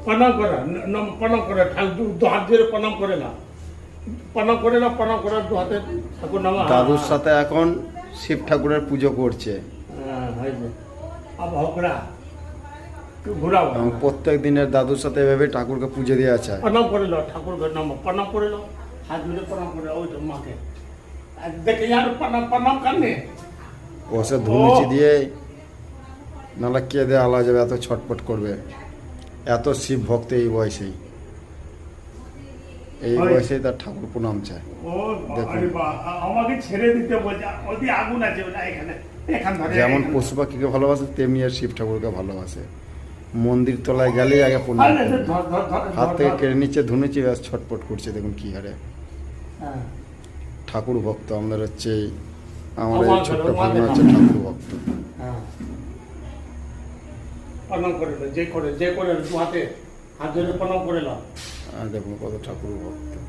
প্রণাম করা প্রণাম করে দু হাত ধরে প্রণাম করে না, প্রণাম করে না, প্রণাম করার দু হাতে ঠাকুর নামা। দাদুর সাথে এখন শিব ঠাকুরের পুজো করছে ভকরা ঘুরাও এবং প্রত্যেক দিনের দাদুর সাথে এভাবে ঠাকুরকে পুজো দেওয়া আছে। প্রণাম করে লো, ঠাকুরকে নাম প্রণাম করে লো, হাত ধরে প্রণাম করে ওই তো মাকে আর দেখে আর প্রণাম প্রণাম কানে বসে ধুনুচি দিয়ে নাহলে কেঁদে আলা যাবে, এত ছটপট করবে। এত শিব ভক্ত এই বয়সেই, এই বয়সেই তার ঠাকুর প্রণাম চায়। ও আরে বাবা, আমাকে ছেড়ে দিতে বলছে, ওদি আগুন আছে ওটা এখানে, এখান ধরে যেমন পশু পাখিকে ভালোবাসে তেমনি আর শিব ঠাকুরকে ভালোবাসে। মন্দির তলায় গেলেই আগে প্রণাম করবে। হাত থেকে কেড়ে নিচ্ছে ধুনুচি, ব্যাস ছটপট করছে, দেখুন কি হারে ঠাকুর ভক্ত। আমাদের হচ্ছে আমাদের এই ছোট্ট ভাগনা হচ্ছে ঠাকুর ভক্ত। প্রণাম করে লো, যে করে দু হাতে হাত ধরে প্রণাম করে লো। আর দেখুন কত ঠাকুর ভক্ত।